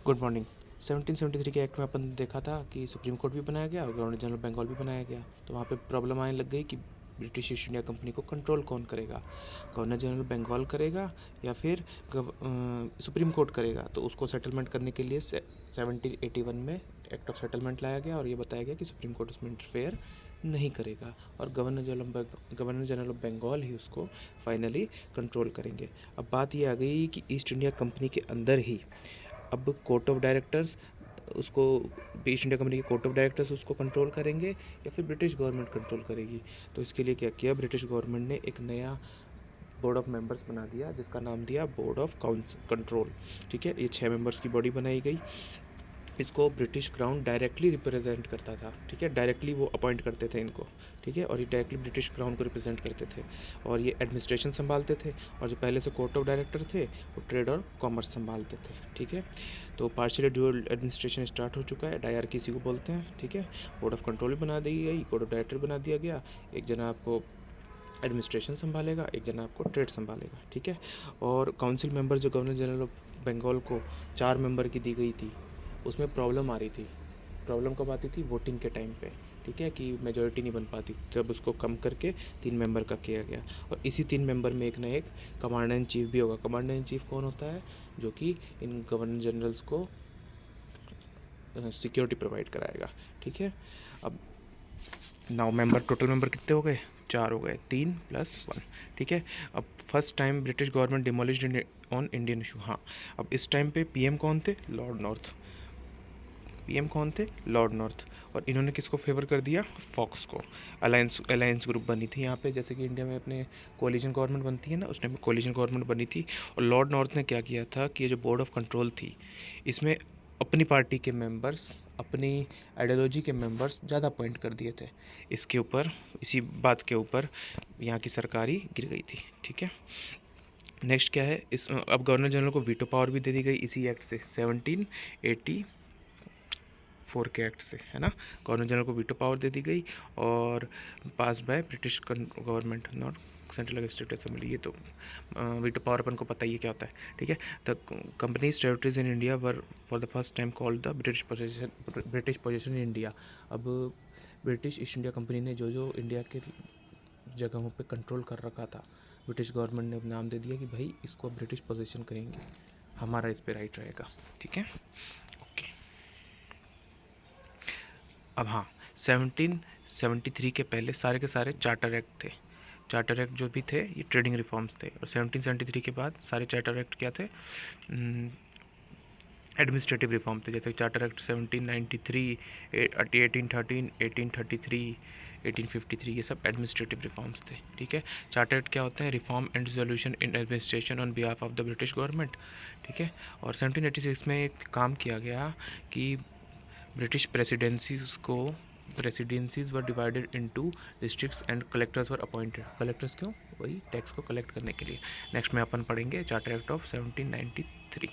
Good morning. 1773 के act में अपन देखा था कि सुप्रीम कोर्ट भी बनाया गया और गवर्नर जनरल बंगाल भी बनाया गया। तो वहाँ पे प्रॉब्लम आने लग गई कि ब्रिटिश ईस्ट इंडिया कंपनी को कंट्रोल कौन करेगा, गवर्नर जनरल बंगाल करेगा या फिर सुप्रीम कोर्ट करेगा। तो उसको सेटलमेंट करने के लिए 1781 में एक्ट ऑफ सेटलमेंट लाया गया और ये बताया गया कि सुप्रीम कोर्ट उसमें इंटरफेयर नहीं करेगा और गवर्नर जनरल ऑफ बंगाल ही उसको फाइनली कंट्रोल करेंगे। अब बात ये आ गई कि ईस्ट इंडिया कंपनी के अंदर ही अब कोर्ट ऑफ डायरेक्टर्स उसको, ईस्ट इंडिया कंपनी के कोर्ट ऑफ डायरेक्टर्स उसको कंट्रोल करेंगे या फिर ब्रिटिश गवर्नमेंट कंट्रोल करेगी। तो इसके लिए क्या किया, ब्रिटिश गवर्नमेंट ने एक नया बोर्ड ऑफ मेंबर्स बना दिया जिसका नाम दिया बोर्ड ऑफ कंट्रोल। ठीक है, ये 6 मेंबर्स की बॉडी बनाई गई। इसको ब्रिटिश क्राउन डायरेक्टली रिप्रेजेंट करता था। ठीक है, डायरेक्टली वो अपॉइंट करते थे इनको। ठीक है, और ये डायरेक्टली ब्रिटिश क्राउन को रिप्रेजेंट करते थे और ये एडमिनिस्ट्रेशन संभालते थे। और जो पहले से कोर्ट ऑफ डायरेक्टर थे वो ट्रेड और कॉमर्स संभालते थे। ठीक है, तो पार्शियली ड्यूअल एडमिनिस्ट्रेशन स्टार्ट हो चुका है, डायर किसी को बोलते हैं। ठीक है, बोर्ड ऑफ कंट्रोल भी बना दी गई, कोर्ट ऑफ डायरेक्टर बना दिया गया। एक जना आपको एडमिनिस्ट्रेशन संभालेगा, एक जना आपको ट्रेड संभालेगा। ठीक है, और काउंसिल मेंबर जो गवर्नर जनरल ऑफ बंगाल को 4 मेंबर की दी गई थी, उसमें प्रॉब्लम आ रही थी। प्रॉब्लम कब आती थी, वोटिंग के टाइम पे। ठीक है, कि मेजॉरिटी नहीं बन पाती, जब उसको कम करके 3 मेंबर का किया गया। और इसी 3 मेंबर में एक ना एक कमांडर इन चीफ भी होगा। कमांडर इन चीफ कौन होता है, जो कि इन गवर्नर जनरल्स को सिक्योरिटी प्रोवाइड कराएगा। ठीक है, अब नाउ मेंबर, टोटल मेंबर कितने हो गए, 4 हो गए, 3 + 1। ठीक है, अब first time British government demolished on Indian issue. हाँ, अब इस टाइम पे पीएम कौन थे, लॉर्ड नॉर्थ। पीएम कौन थे, लॉर्ड नॉर्थ। और इन्होंने किसको फेवर कर दिया, फॉक्स को। अलायंस ग्रुप बनी थी यहाँ पे, जैसे कि इंडिया में अपने कोलिजन गवर्नमेंट बनती है ना, उस टाइम में कोलिजन गवर्नमेंट बनी थी। और लॉर्ड नॉर्थ ने क्या किया था कि ये जो बोर्ड ऑफ कंट्रोल थी, इसमें अपनी पार्टी के मेंबर्स, अपनी आइडियोलॉजी के मेंबर्स ज़्यादा अपॉइंट कर दिए थे। इसके ऊपर, इसी बात के ऊपर यहाँ की सरकार ही गिर गई थी। ठीक है, नेक्स्ट क्या है, इस अब गवर्नर जनरल को वीटो पावर भी दे दी गई इसी एक्ट से, 1784 के एक्ट से, है ना। गवर्नर जनरल को वीटो पावर दे दी गई और pass by British government, not central state assembly. ये तो वीटो पावर अपन को पता ही है क्या होता है। ठीक है, the companies territories in India were for the first time called the British position in India. अब ब्रिटिश ईस्ट इंडिया कंपनी ने जो जो इंडिया के जगहों पे कंट्रोल कर रखा था, ब्रिटिश गवर्नमेंट ने अब नाम दे दिया कि भाई इसको ब्रिटिश पोजीशन कहेंगे, हमारा इस पे राइट रहेगा। ठीक है, ओके। अब हाँ, 1773 के पहले सारे के सारे चार्टर एक्ट थे। चार्टर एक्ट जो भी थे ये ट्रेडिंग रिफॉर्म्स थे। और 1773 के बाद सारे चार्टर एक्ट क्या थे, एडमिनिस्ट्रेटिव रिफॉर्म थे। जैसे चार्टर एक्ट 1793, 1813, 1833, 1853, ये सब एडमिनिस्ट्रेटिव रिफॉर्म्स थे। ठीक है, चार्टर एक्ट क्या होते हैं, reform and resolution in administration on behalf of the British government. ठीक है, और 1786 में एक काम किया गया कि British presidencies were divided into districts and collectors were appointed. Collectors क्यों, वही टैक्स को कलेक्ट करने के लिए। नेक्स्ट में अपन पढ़ेंगे चार्टर एक्ट ऑफ 1793।